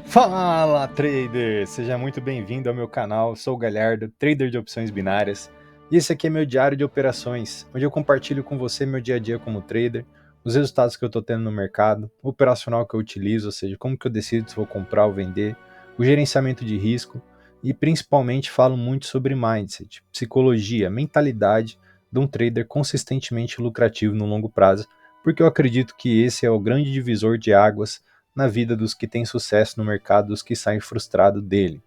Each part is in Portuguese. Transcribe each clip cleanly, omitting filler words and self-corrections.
Fala, trader! Seja muito bem-vindo ao meu canal. Sou o Galhardo, trader de opções binárias, e esse aqui é meu diário de operações, onde eu compartilho com você meu dia a dia como trader, os resultados que eu estou tendo no mercado, o operacional que eu utilizo, ou seja, como que eu decido se vou comprar ou vender, o gerenciamento de risco e principalmente falo muito sobre mindset, psicologia, mentalidade de um trader consistentemente lucrativo no longo prazo, porque eu acredito que esse é o grande divisor de águas na vida dos que têm sucesso no mercado, dos que saem frustrados dele.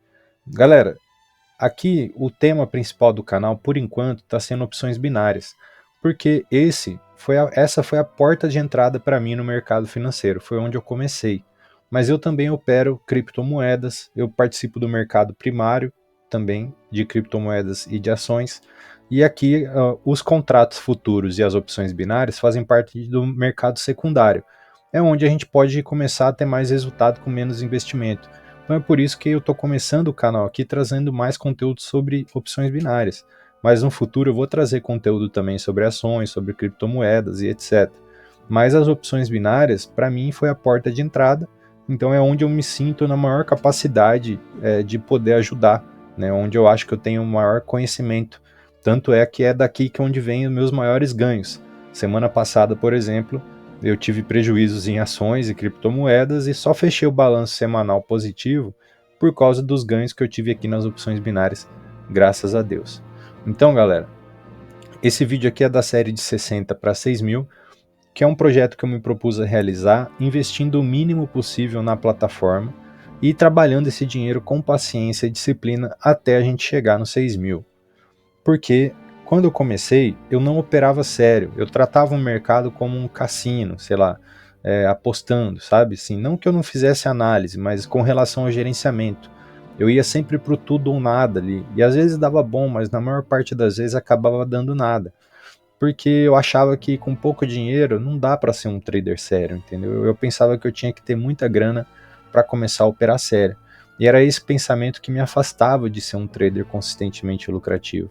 Galera, aqui o tema principal do canal, por enquanto, está sendo opções binárias, porque essa foi a porta de entrada para mim no mercado financeiro, foi onde eu comecei. Mas eu também opero criptomoedas, eu participo do mercado primário também de criptomoedas e de ações, e aqui os contratos futuros e as opções binárias fazem parte do mercado secundário. É onde a gente pode começar a ter mais resultado com menos investimento. Então é por isso que eu estou começando o canal aqui trazendo mais conteúdo sobre opções binárias. Mas no futuro eu vou trazer conteúdo também sobre ações, sobre criptomoedas e etc. Mas as opções binárias, para mim, foi a porta de entrada. Então é onde eu me sinto na maior capacidade de poder ajudar, né? Onde eu acho que eu tenho o maior conhecimento. Tanto é que é daqui que é onde vem os meus maiores ganhos. Semana passada, por exemplo, eu tive prejuízos em ações e criptomoedas e só fechei o balanço semanal positivo por causa dos ganhos que eu tive aqui nas opções binárias, graças a Deus. Então, galera, esse vídeo aqui é da série de 60 para 6 mil, que é um projeto que eu me propus a realizar, investindo o mínimo possível na plataforma e trabalhando esse dinheiro com paciência e disciplina até a gente chegar nos 6 mil. Porque quando eu comecei, eu não operava sério, eu tratava o mercado como um cassino, sei lá, apostando, sabe? Assim, não que eu não fizesse análise, mas com relação ao gerenciamento. Eu ia sempre pro tudo ou nada ali, e às vezes dava bom, mas na maior parte das vezes acabava dando nada. Porque eu achava que com pouco dinheiro não dá para ser um trader sério, entendeu? Eu pensava que eu tinha que ter muita grana para começar a operar sério. E era esse pensamento que me afastava de ser um trader consistentemente lucrativo.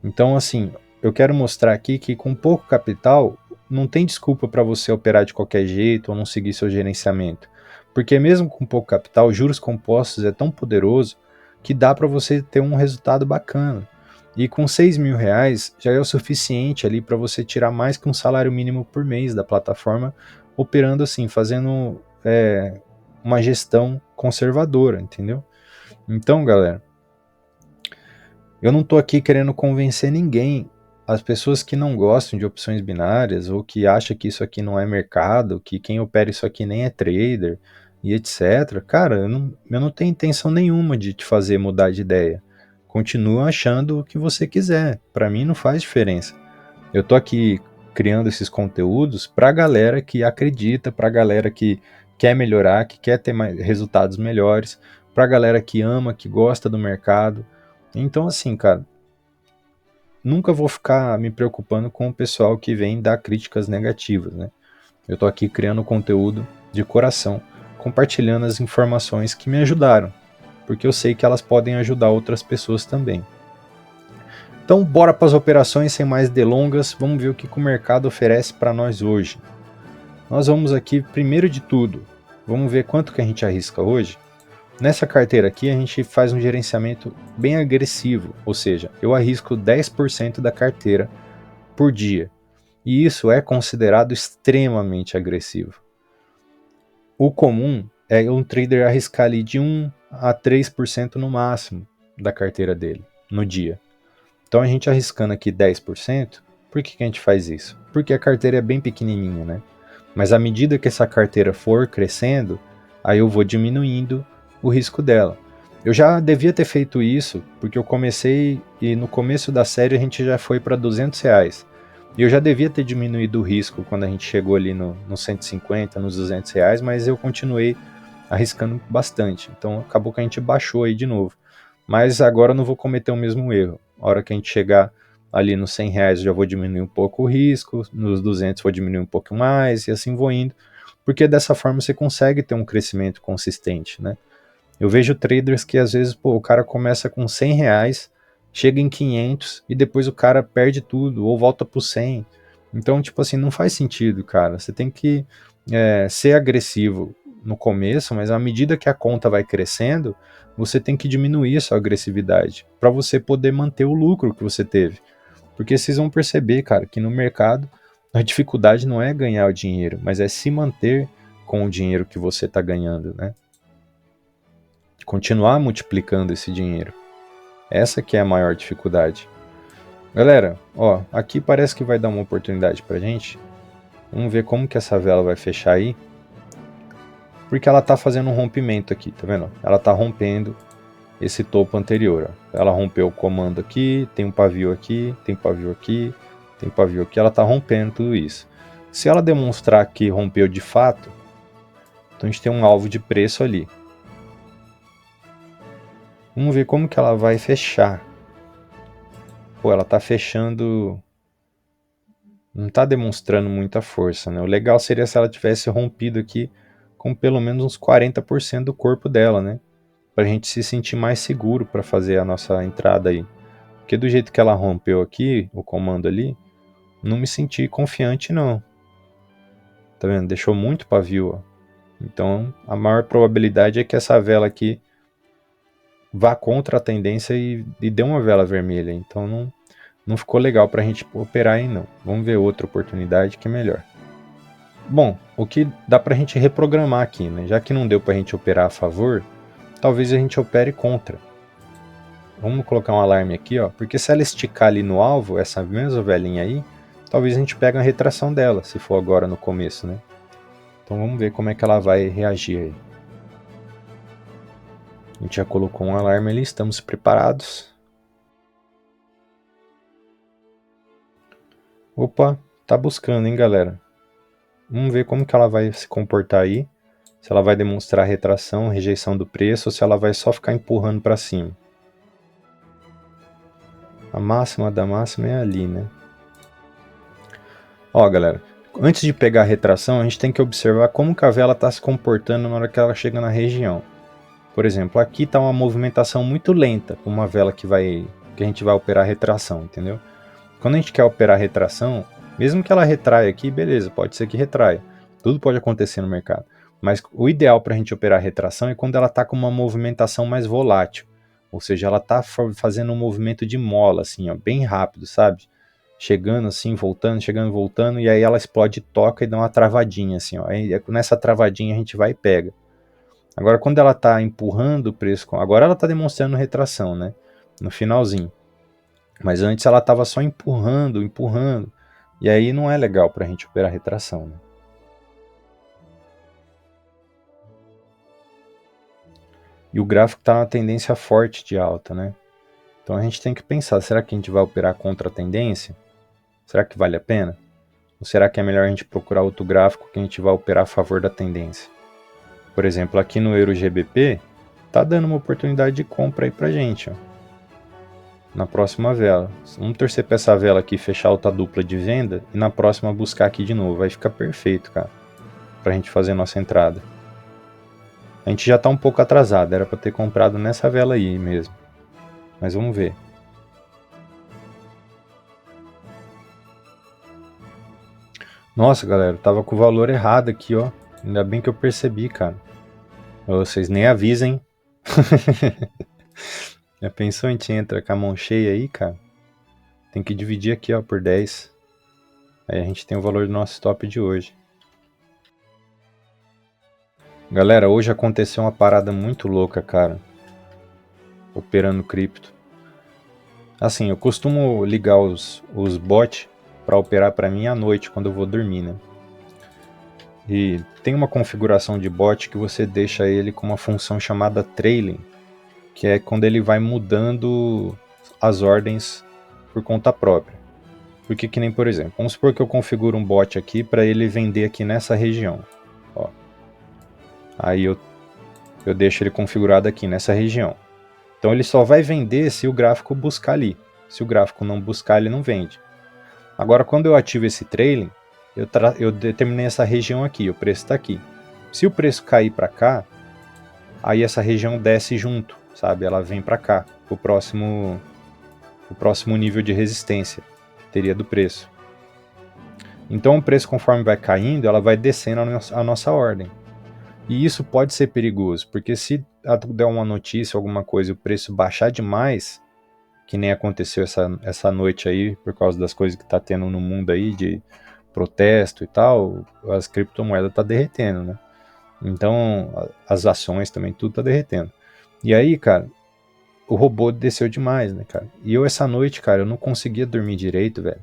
Então, assim, eu quero mostrar aqui que com pouco capital não tem desculpa para você operar de qualquer jeito ou não seguir seu gerenciamento. Porque mesmo com pouco capital, juros compostos é tão poderoso que dá para você ter um resultado bacana. E com 6 mil reais já é o suficiente ali para você tirar mais que um salário mínimo por mês da plataforma, operando assim, fazendo uma gestão conservadora, entendeu? Então, galera, eu não estou aqui querendo convencer ninguém. As pessoas que não gostam de opções binárias ou que acham que isso aqui não é mercado, que quem opera isso aqui nem é trader e etc. Cara, eu não tenho intenção nenhuma de te fazer mudar de ideia. Continua achando o que você quiser. Para mim não faz diferença. Eu tô aqui criando esses conteúdos para a galera que acredita, para a galera que quer melhorar, que quer ter mais, resultados melhores, para a galera que ama, que gosta do mercado. Então, assim, cara, nunca vou ficar me preocupando com o pessoal que vem dar críticas negativas, né? Eu tô aqui criando conteúdo de coração, compartilhando as informações que me ajudaram, porque eu sei que elas podem ajudar outras pessoas também. Então, bora para as operações sem mais delongas, vamos ver o que o mercado oferece para nós hoje. Nós vamos aqui, primeiro de tudo, vamos ver quanto que a gente arrisca hoje. Nessa carteira aqui, a gente faz um gerenciamento bem agressivo, ou seja, eu arrisco 10% da carteira por dia, e isso é considerado extremamente agressivo. O comum é um trader arriscar ali de 1 a 3% no máximo da carteira dele no dia. Então a gente arriscando aqui 10%, por que a gente faz isso? Porque a carteira é bem pequenininha, né? Mas à medida que essa carteira for crescendo, aí eu vou diminuindo o risco dela. Eu já devia ter feito isso, porque eu comecei e no começo da série a gente já foi para R$ 200. E eu já devia ter diminuído o risco quando a gente chegou ali no 150, nos R$ 200, mas eu continuei arriscando bastante. Então acabou que a gente baixou aí de novo. Mas agora eu não vou cometer o mesmo erro. A hora que a gente chegar ali nos R$ 100 eu já vou diminuir um pouco o risco, nos 200 vou diminuir um pouco mais e assim vou indo, porque dessa forma você consegue ter um crescimento consistente, né? Eu vejo traders que às vezes, pô, o cara começa com R$ 100, chega em 500 e depois o cara perde tudo ou volta pro 100. Então, tipo assim, não faz sentido, cara. Você tem que ser agressivo. no começo, mas à medida que a conta vai crescendo, você tem que diminuir a sua agressividade para você poder manter o lucro que você teve. Porque vocês vão perceber, cara, que no mercado a dificuldade não é ganhar o dinheiro, mas é se manter com o dinheiro que você está ganhando, né? Continuar multiplicando esse dinheiro. Essa que é a maior dificuldade. Galera, ó, aqui parece que vai dar uma oportunidade pra gente. Vamos ver como que essa vela vai fechar aí. Porque ela tá fazendo um rompimento aqui, tá vendo? Ela tá rompendo esse topo anterior, ó. Ela rompeu o comando aqui, tem um pavio aqui, tem pavio aqui, tem pavio aqui. Ela tá rompendo tudo isso. Se ela demonstrar que rompeu de fato, então a gente tem um alvo de preço ali. Vamos ver como que ela vai fechar. Pô, ela tá fechando... Não tá demonstrando muita força, né? O legal seria se ela tivesse rompido aqui com pelo menos uns 40% do corpo dela, né? Pra gente se sentir mais seguro para fazer a nossa entrada aí. Porque do jeito que ela rompeu aqui, o comando ali, não me senti confiante não. Tá vendo? Deixou muito pavio, ó. Então, a maior probabilidade é que essa vela aqui vá contra a tendência e dê uma vela vermelha. Então, não ficou legal pra gente operar aí não. Vamos ver outra oportunidade que é melhor. Bom, o que dá pra gente reprogramar aqui, né? Já que não deu pra gente operar a favor, talvez a gente opere contra. Vamos colocar um alarme aqui, ó, porque se ela esticar ali no alvo, essa mesma velhinha aí, talvez a gente pegue a retração dela, se for agora no começo, né? Então vamos ver como é que ela vai reagir aí. A gente já colocou um alarme ali, estamos preparados. Opa, tá buscando, hein, galera? Vamos ver como que ela vai se comportar aí. Se ela vai demonstrar retração, rejeição do preço, ou se ela vai só ficar empurrando para cima. A máxima da máxima é ali, né? Ó, galera, antes de pegar a retração, a gente tem que observar como que a vela está se comportando na hora que ela chega na região. Por exemplo, aqui está uma movimentação muito lenta, uma vela que a gente vai operar a retração, entendeu? Quando a gente quer operar a retração, mesmo que ela retraia aqui, beleza, pode ser que retraia. Tudo pode acontecer no mercado. Mas o ideal para a gente operar a retração é quando ela está com uma movimentação mais volátil. Ou seja, ela está fazendo um movimento de mola, assim, ó, bem rápido, sabe? Chegando assim, voltando, chegando, voltando, e aí ela explode, toca e dá uma travadinha, assim, ó. Aí, nessa travadinha a gente vai e pega. Agora, quando ela está empurrando o preço, agora ela está demonstrando retração, né? No finalzinho. Mas antes ela estava só empurrando, empurrando. E aí não é legal para a gente operar retração, né? E o gráfico está na tendência forte de alta, né? Então a gente tem que pensar, será que a gente vai operar contra a tendência? Será que vale a pena? Ou será que é melhor a gente procurar outro gráfico que a gente vai operar a favor da tendência? Por exemplo, aqui no EURGBP, tá dando uma oportunidade de compra aí pra gente, ó. Na próxima vela. Vamos torcer para essa vela aqui fechar alta dupla de venda e na próxima buscar aqui de novo. Vai ficar perfeito, cara, pra gente fazer nossa entrada. A gente já tá um pouco atrasado, era para ter comprado nessa vela aí mesmo. Mas vamos ver. Nossa, galera, tava com o valor errado aqui, ó. Ainda bem que eu percebi, cara. Vocês nem avisem. Já pensou, a gente entra com a mão cheia aí, cara? Tem que dividir aqui, ó, por 10. Aí a gente tem o valor do nosso stop de hoje. Galera, hoje aconteceu uma parada muito louca, cara. Operando cripto. Assim, eu costumo ligar os bots para operar para mim à noite, quando eu vou dormir, né? E tem uma configuração de bot que você deixa ele com uma função chamada trailing, que é quando ele vai mudando as ordens por conta própria. Porque que nem, por exemplo, vamos supor que eu configuro um bot aqui para ele vender aqui nessa região. Ó. Aí eu deixo ele configurado aqui nessa região. Então ele só vai vender se o gráfico buscar ali. Se o gráfico não buscar, ele não vende. Agora, quando eu ativo esse trailing, eu determinei essa região aqui, o preço está aqui. Se o preço cair para cá, aí essa região desce junto, sabe? Ela vem para cá, o próximo nível de resistência que teria do preço. Então o preço, conforme vai caindo, ela vai descendo a nossa ordem. E isso pode ser perigoso, porque se der uma notícia, alguma coisa, e o preço baixar demais, que nem aconteceu essa noite aí, por causa das coisas que tá tendo no mundo aí, de protesto e tal, as criptomoedas tá derretendo, né? Então, as ações também, tudo tá derretendo. E aí, cara, o robô desceu demais, né, cara? E eu essa noite, cara, eu não conseguia dormir direito, velho.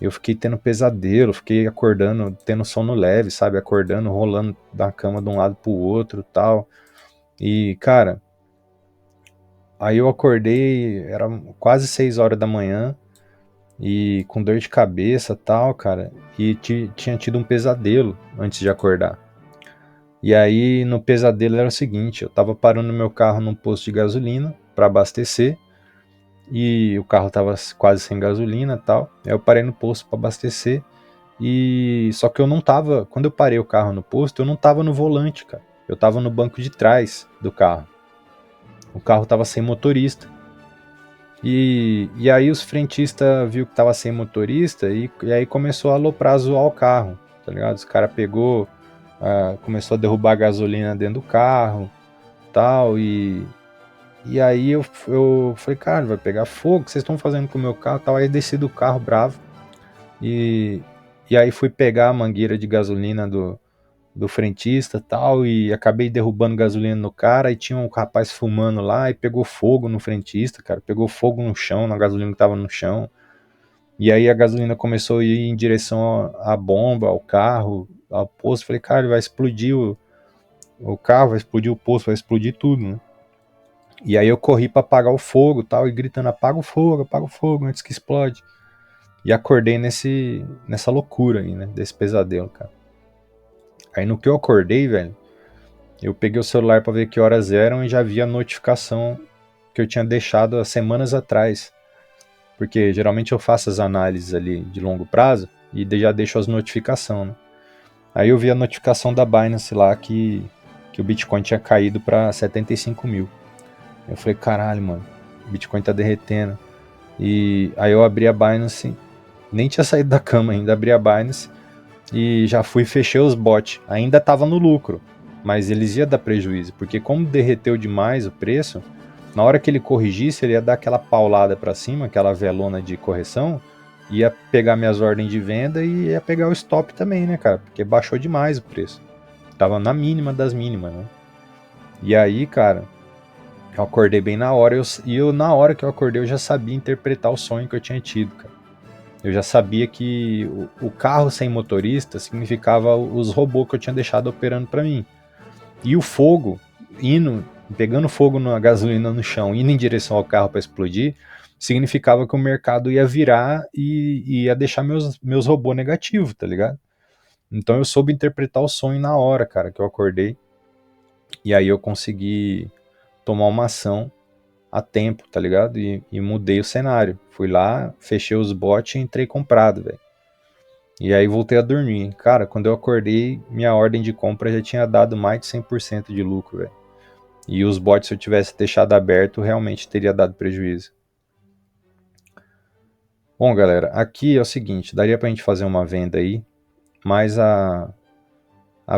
Eu fiquei tendo pesadelo, fiquei acordando, tendo sono leve, sabe? Acordando, rolando da cama de um lado pro outro, tal. E, cara, aí eu acordei, era quase 6 horas da manhã, e com dor de cabeça, tal, cara. E tinha tido um pesadelo antes de acordar. E aí, no pesadelo era o seguinte, eu tava parando meu carro num posto de gasolina para abastecer, e o carro tava quase sem gasolina e tal. Aí eu parei no posto para abastecer, e só que eu não tava, quando eu parei o carro no posto, eu não tava no volante, cara. Eu tava no banco de trás do carro. O carro tava sem motorista. E aí os frentistas viu que tava sem motorista e aí começou a aloprar, zoar o carro, tá ligado? Os cara pegou, começou a derrubar a gasolina dentro do carro, tal, e aí eu falei, cara, vai pegar fogo, o que vocês estão fazendo com o meu carro, tal. Aí desci do carro bravo e, e aí fui pegar a mangueira de gasolina do frentista, tal, e acabei derrubando gasolina no cara, e tinha um rapaz fumando lá, e pegou fogo no frentista, cara, pegou fogo no chão, na gasolina que tava no chão, e aí a gasolina começou a ir em direção à bomba, ao carro, ao posto. Falei, cara, vai explodir o carro, vai explodir o posto, vai explodir tudo, né? E aí eu corri para apagar o fogo, tal, e gritando, apaga o fogo antes que explode. E acordei nessa loucura aí, né, desse pesadelo, cara. Aí no que eu acordei, velho, eu peguei o celular para ver que horas eram e já vi a notificação que eu tinha deixado há semanas atrás. Porque geralmente eu faço as análises ali de longo prazo e já deixo as notificações, né? Aí eu vi a notificação da Binance lá que o Bitcoin tinha caído para 75 mil. Eu falei, caralho, mano, o Bitcoin tá derretendo. E aí eu abri a Binance, nem tinha saído da cama ainda, abri a Binance e já fui e fechei os bots. Ainda tava no lucro, mas eles iam dar prejuízo, porque como derreteu demais o preço, na hora que ele corrigisse, ele ia dar aquela paulada para cima, aquela velona de correção, ia pegar minhas ordens de venda e ia pegar o stop também, né, cara? Porque baixou demais o preço. Tava na mínima das mínimas, né? E aí, cara, eu acordei bem na hora, na hora que eu acordei, eu já sabia interpretar o sonho que eu tinha tido, cara. Eu já sabia que o carro sem motorista significava os robôs que eu tinha deixado operando para mim. E o fogo, pegando fogo na gasolina no chão, indo em direção ao carro para explodir, significava que o mercado ia virar e ia deixar meus robôs negativos, tá ligado? Então eu soube interpretar o sonho na hora, cara, que eu acordei. E aí eu consegui tomar uma ação a tempo, tá ligado? E mudei o cenário. Fui lá, fechei os bots e entrei comprado, velho. E aí voltei a dormir. Cara, quando eu acordei, minha ordem de compra já tinha dado mais de 100% de lucro, velho. E os bots, se eu tivesse deixado aberto, realmente teria dado prejuízo. Bom, galera, aqui é o seguinte, daria pra gente fazer uma venda aí, mas a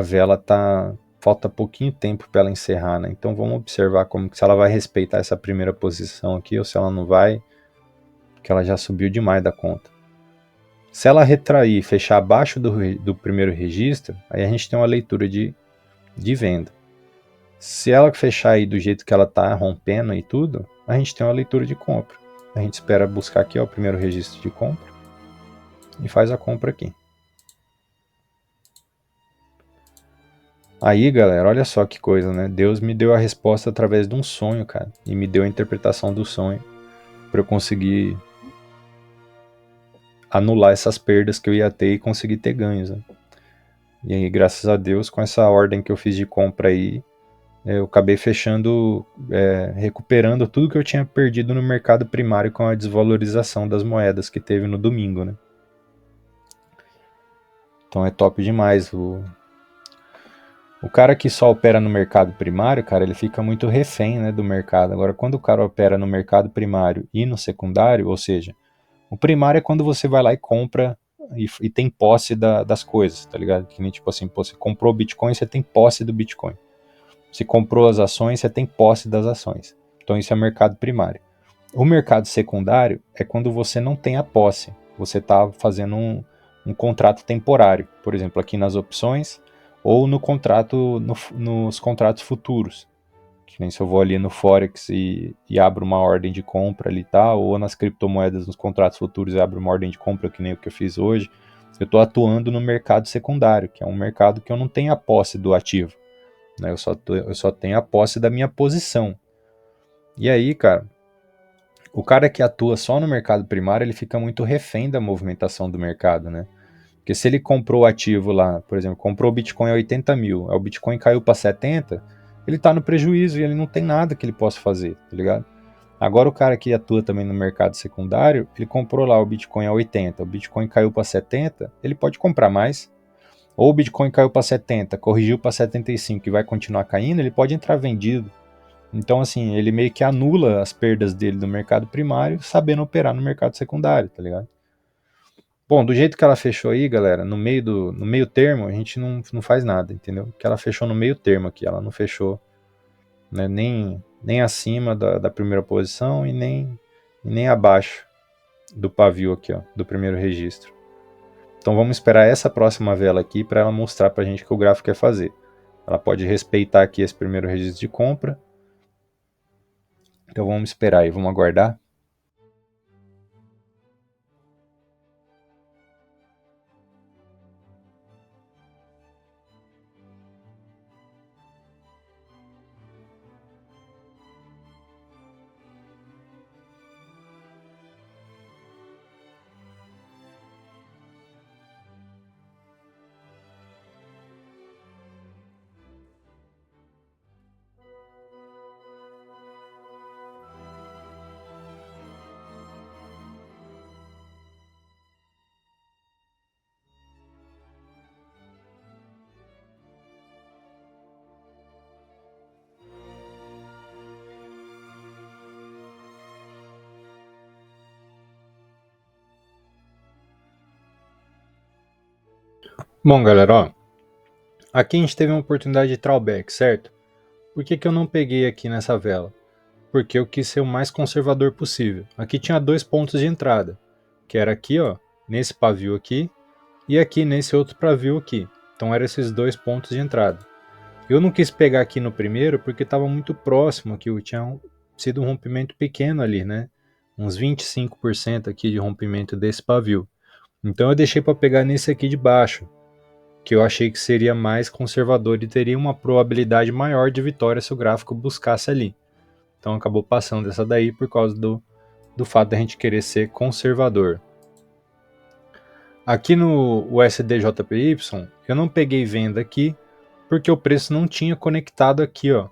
vela tá... Falta pouquinho tempo para ela encerrar, né? Então vamos observar se ela vai respeitar essa primeira posição aqui ou se ela não vai, porque ela já subiu demais da conta. Se ela retrair e fechar abaixo do primeiro registro, aí a gente tem uma leitura de venda. Se ela fechar aí do jeito que ela tá rompendo e tudo, a gente tem uma leitura de compra. A gente espera buscar aqui ó, o primeiro registro de compra e faz a compra aqui. Aí, galera, olha só que coisa, né? Deus me deu a resposta através de um sonho, cara, e me deu a interpretação do sonho para eu conseguir anular essas perdas que eu ia ter e conseguir ter ganhos, né? E aí, graças a Deus, com essa ordem que eu fiz de compra aí, eu acabei fechando, recuperando tudo que eu tinha perdido no mercado primário com a desvalorização das moedas que teve no domingo, né? Então é top demais. O cara que só opera no mercado primário, cara, ele fica muito refém, né, do mercado. Agora, quando o cara opera no mercado primário e no secundário, ou seja, o primário é quando você vai lá e compra e tem posse das coisas, tá ligado? Que nem tipo assim, pô, você comprou o Bitcoin, você tem posse do Bitcoin. Você comprou as ações, você tem posse das ações. Então isso é mercado primário. O mercado secundário é quando você não tem a posse. Você está fazendo um contrato temporário, por exemplo, aqui nas opções, ou no contrato, nos contratos futuros. Que nem se eu vou ali no Forex e abro uma ordem de compra ali, tá? Ou nas criptomoedas, nos contratos futuros, e abro uma ordem de compra, que nem o que eu fiz hoje. Eu estou atuando no mercado secundário, que é um mercado que eu não tenho a posse do ativo. Né? Eu só tenho a posse da minha posição. E aí, cara, o cara que atua só no mercado primário, ele fica muito refém da movimentação do mercado, né? Porque se ele comprou o ativo lá, por exemplo, comprou o Bitcoin a 80 mil, o Bitcoin caiu para 70, ele tá no prejuízo e ele não tem nada que ele possa fazer, tá ligado? Agora o cara que atua também no mercado secundário, ele comprou lá o Bitcoin a 80, o Bitcoin caiu para 70, ele pode comprar mais. Ou o Bitcoin caiu para 70, corrigiu para 75 e vai continuar caindo, ele pode entrar vendido. Então, assim, ele meio que anula as perdas dele do mercado primário, sabendo operar no mercado secundário, tá ligado? Bom, do jeito que ela fechou aí, galera, no meio termo, a gente não faz nada, entendeu? Que ela fechou no meio termo aqui, ela não fechou, né, nem acima da primeira posição e nem abaixo do pavio aqui, ó, do primeiro registro. Então vamos esperar essa próxima vela aqui para ela mostrar para a gente o que o gráfico quer fazer. Ela pode respeitar aqui esse primeiro registro de compra. Então vamos esperar aí, vamos aguardar. Bom, galera, ó, aqui a gente teve uma oportunidade de throwback, certo? Por que eu não peguei aqui nessa vela? Porque eu quis ser o mais conservador possível. Aqui tinha dois pontos de entrada, que era aqui, ó, nesse pavio aqui, e aqui nesse outro pavio aqui. Então eram esses dois pontos de entrada. Eu não quis pegar aqui no primeiro porque estava muito próximo aqui, tinha sido um rompimento pequeno ali, né? Uns 25% aqui de rompimento desse pavio. Então eu deixei para pegar nesse aqui de baixo, que eu achei que seria mais conservador e teria uma probabilidade maior de vitória se o gráfico buscasse ali. Então acabou passando dessa daí por causa do fato da gente querer ser conservador. Aqui no USDJPY, eu não peguei venda aqui, porque o preço não tinha conectado aqui, ó.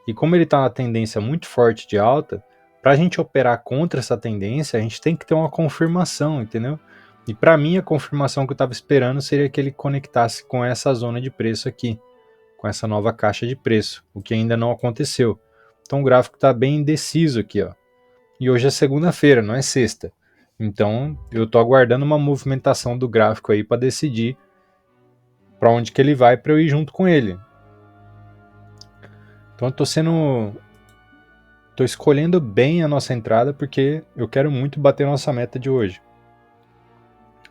E como ele está na tendência muito forte de alta, para a gente operar contra essa tendência, a gente tem que ter uma confirmação, entendeu? E para mim, a confirmação que eu estava esperando seria que ele conectasse com essa zona de preço aqui, com essa nova caixa de preço, o que ainda não aconteceu. Então o gráfico está bem indeciso aqui, ó. E hoje é segunda-feira, não é sexta. Então eu estou aguardando uma movimentação do gráfico aí para decidir para onde que ele vai para eu ir junto com ele. Então eu tô escolhendo bem a nossa entrada porque eu quero muito bater nossa meta de hoje.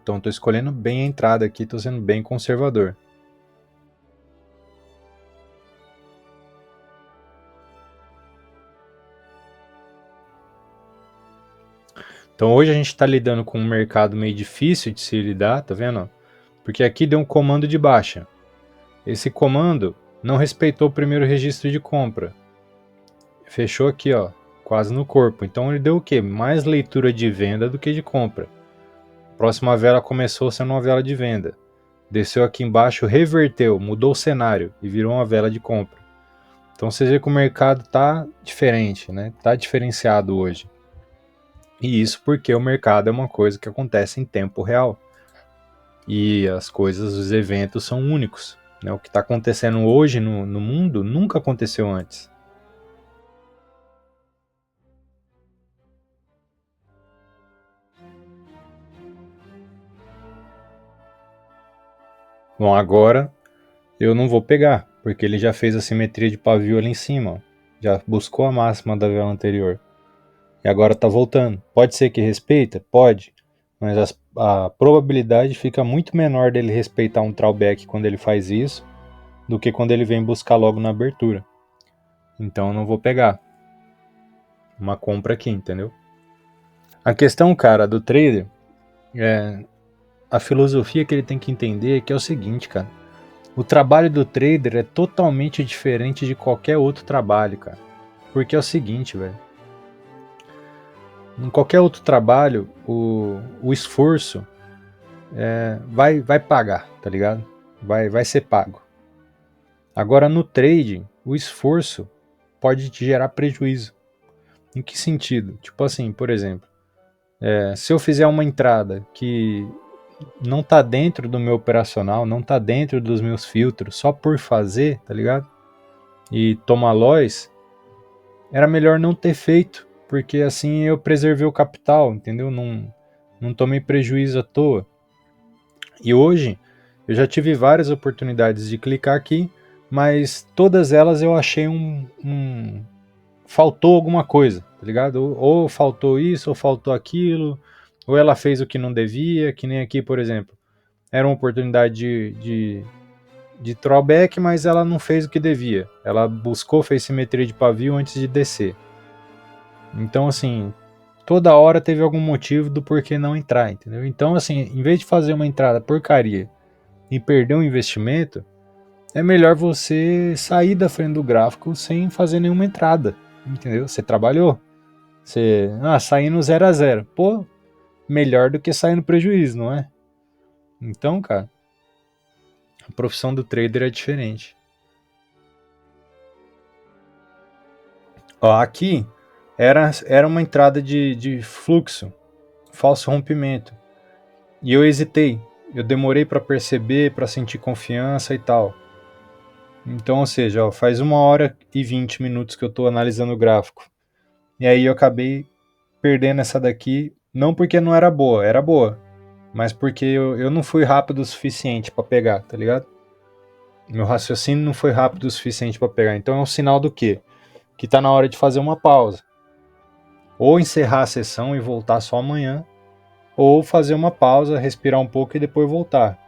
Então eu tô escolhendo bem a entrada aqui, tô sendo bem conservador. Então hoje a gente está lidando com um mercado meio difícil de se lidar, tá vendo? Porque aqui deu um comando de baixa. Esse comando não respeitou o primeiro registro de compra. Fechou aqui, ó, quase no corpo. Então ele deu o quê? Mais leitura de venda do que de compra. A próxima vela começou sendo uma vela de venda. Desceu aqui embaixo, reverteu, mudou o cenário e virou uma vela de compra. Então você vê que o mercado está diferente, né? Está diferenciado hoje. E isso porque o mercado é uma coisa que acontece em tempo real. E as coisas, os eventos são únicos. Né? O que está acontecendo hoje no mundo nunca aconteceu antes. Bom, agora eu não vou pegar, porque ele já fez a simetria de pavio ali em cima, ó. Já buscou a máxima da vela anterior. E agora tá voltando. Pode ser que respeita? Pode. Mas a probabilidade fica muito menor dele respeitar um trawlback quando ele faz isso do que quando ele vem buscar logo na abertura. Então eu não vou pegar uma compra aqui, entendeu? A questão, cara, do trader é a filosofia que ele tem que entender é que é o seguinte, cara. O trabalho do trader é totalmente diferente de qualquer outro trabalho, cara. Porque é o seguinte, velho. Em qualquer outro trabalho, o esforço vai pagar, tá ligado? Vai ser pago. Agora no trading, o esforço pode te gerar prejuízo. Em que sentido? Tipo assim, por exemplo, se eu fizer uma entrada que não tá dentro do meu operacional, não tá dentro dos meus filtros, só por fazer, tá ligado? E tomar loss, era melhor não ter feito, porque assim eu preservei o capital, entendeu? Não tomei prejuízo à toa. E hoje eu já tive várias oportunidades de clicar aqui, mas todas elas eu achei faltou alguma coisa, tá ligado? Ou faltou isso, ou faltou aquilo, ou ela fez o que não devia, que nem aqui, por exemplo. Era uma oportunidade de throwback, mas ela não fez o que devia. Ela buscou, fez simetria de pavio antes de descer. Então, assim, toda hora teve algum motivo do porquê não entrar, entendeu? Então, assim, em vez de fazer uma entrada porcaria e perder um investimento, é melhor você sair da frente do gráfico sem fazer nenhuma entrada, entendeu? Você trabalhou, sair no 0 a 0. Pô, melhor do que sair no prejuízo, não é? Então, cara, a profissão do trader é diferente. Ó, aqui era uma entrada de fluxo, falso rompimento. E eu hesitei. Eu demorei para perceber, para sentir confiança e tal. Então, ou seja, ó, faz 1h20 que eu estou analisando o gráfico. E aí eu acabei perdendo essa daqui, não porque não era boa, era boa, mas porque eu não fui rápido o suficiente para pegar, tá ligado? Meu raciocínio não foi rápido o suficiente para pegar. Então é um sinal do quê? Que tá na hora de fazer uma pausa. Ou encerrar a sessão e voltar só amanhã, ou fazer uma pausa, respirar um pouco e depois voltar.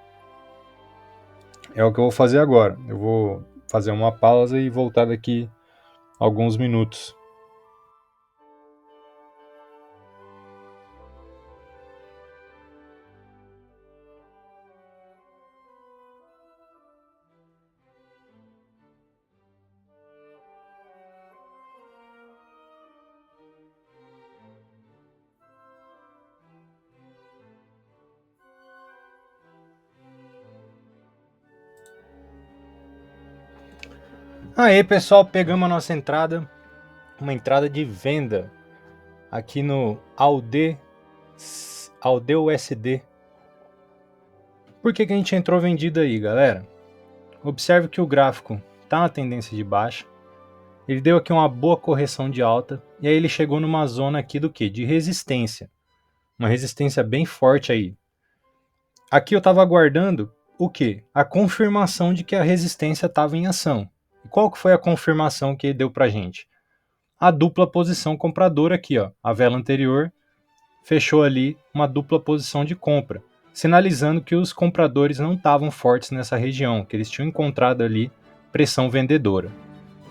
É o que eu vou fazer agora. Eu vou fazer uma pausa e voltar daqui alguns minutos. Aí, pessoal, pegamos a nossa entrada, uma entrada de venda aqui no AUD USD. Por que a gente entrou vendido aí, galera? Observe que o gráfico está na tendência de baixa. Ele deu aqui uma boa correção de alta e aí ele chegou numa zona aqui do que? De resistência. Uma resistência bem forte aí. Aqui eu estava aguardando o que? A confirmação de que a resistência estava em ação. E qual que foi a confirmação que ele deu pra gente? A dupla posição compradora aqui, ó. A vela anterior fechou ali uma dupla posição de compra, sinalizando que os compradores não estavam fortes nessa região, que eles tinham encontrado ali pressão vendedora.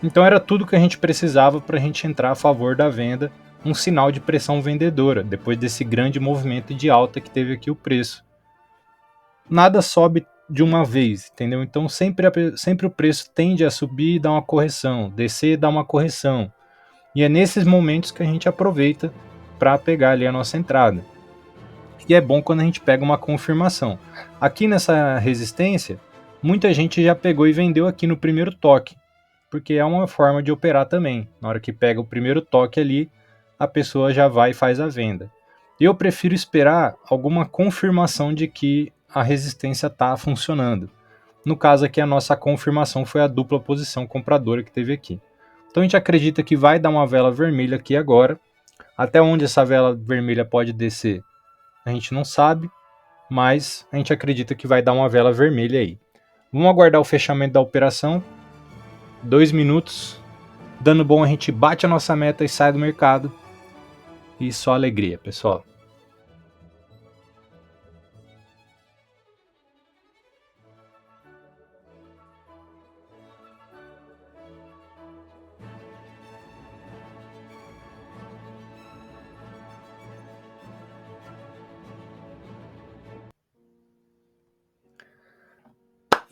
Então era tudo que a gente precisava para a gente entrar a favor da venda, um sinal de pressão vendedora, depois desse grande movimento de alta que teve aqui o preço. Nada sobe de uma vez, entendeu? Então sempre o preço tende a subir e dar uma correção, descer e dar uma correção. E é nesses momentos que a gente aproveita para pegar ali a nossa entrada. E é bom quando a gente pega uma confirmação. Aqui nessa resistência, muita gente já pegou e vendeu aqui no primeiro toque, porque é uma forma de operar também. Na hora que pega o primeiro toque ali, a pessoa já vai e faz a venda. Eu prefiro esperar alguma confirmação de que a resistência está funcionando. No caso aqui, a nossa confirmação foi a dupla posição compradora que teve aqui. Então a gente acredita que vai dar uma vela vermelha aqui agora. Até onde essa vela vermelha pode descer, a gente não sabe, mas a gente acredita que vai dar uma vela vermelha aí. Vamos aguardar o fechamento da operação. 2 minutos. Dando bom, a gente bate a nossa meta e sai do mercado. E só alegria, pessoal.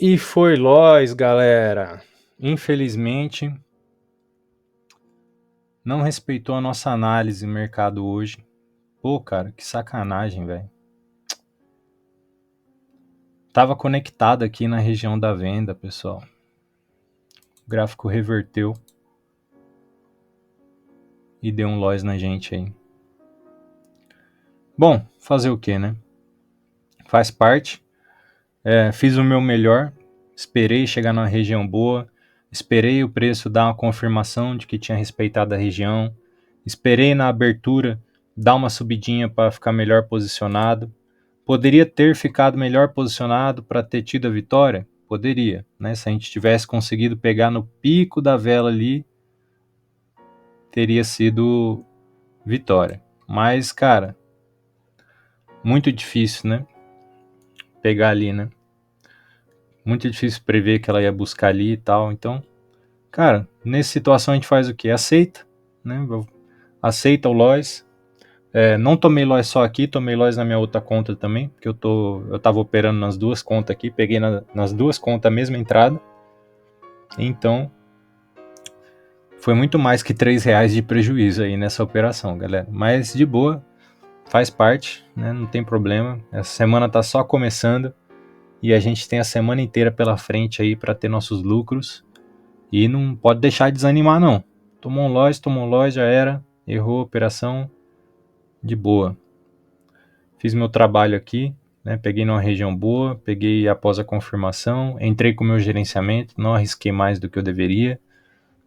E foi Lois, galera. Infelizmente, não respeitou a nossa análise no mercado hoje. Pô, cara, que sacanagem, velho. Tava conectado aqui na região da venda, pessoal. O gráfico reverteu e deu um loss na gente aí. Bom, fazer o que, né? Faz parte. Fiz o meu melhor. Esperei chegar numa região boa. Esperei o preço dar uma confirmação de que tinha respeitado a região. Esperei na abertura dar uma subidinha para ficar melhor posicionado. Poderia ter ficado melhor posicionado para ter tido a vitória? Poderia, né? Se a gente tivesse conseguido pegar no pico da vela ali, teria sido vitória. Mas, cara, muito difícil, né? Pegar ali, né? Muito difícil prever que ela ia buscar ali e tal. Então, cara, nessa situação a gente faz o quê? Aceita, né? Aceita o loss. Não tomei loss só aqui, tomei loss na minha outra conta também, porque eu tava operando nas duas contas aqui, peguei nas duas contas a mesma entrada. Então, foi muito mais que R$3 de prejuízo aí nessa operação, galera. Mas de boa, faz parte, né? Não tem problema. Essa semana tá só começando e a gente tem a semana inteira pela frente aí para ter nossos lucros e não pode deixar de desanimar não. Tomou um loss, já era, errou a operação, de boa. Fiz meu trabalho aqui, né? Peguei numa região boa, peguei após a confirmação, entrei com o meu gerenciamento, não arrisquei mais do que eu deveria.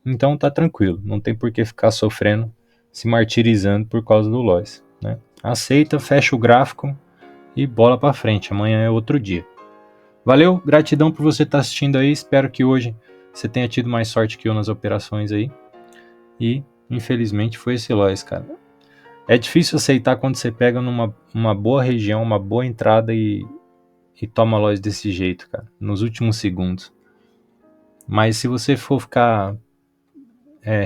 Então tá tranquilo, não tem por que ficar sofrendo, se martirizando por causa do loss, né? Aceita, fecha o gráfico e bola para frente, amanhã é outro dia. Valeu, gratidão por você estar assistindo aí, espero que hoje você tenha tido mais sorte que eu nas operações aí. E infelizmente foi esse loss, cara. É difícil aceitar quando você pega numa boa região, uma boa entrada e toma loss desse jeito, cara, nos últimos segundos. Mas se você for ficar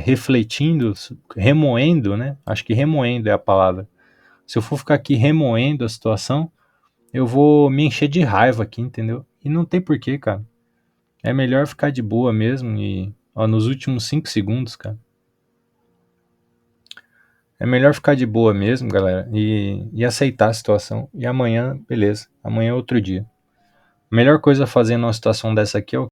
refletindo, remoendo, né? Acho que remoendo é a palavra. Se eu for ficar aqui remoendo a situação, eu vou me encher de raiva aqui, entendeu? E não tem porquê, cara. É melhor ficar de boa mesmo e, ó, nos últimos 5 segundos, cara. É melhor ficar de boa mesmo, galera, e aceitar a situação. E amanhã, beleza. Amanhã é outro dia. A melhor coisa a fazer numa situação dessa aqui é o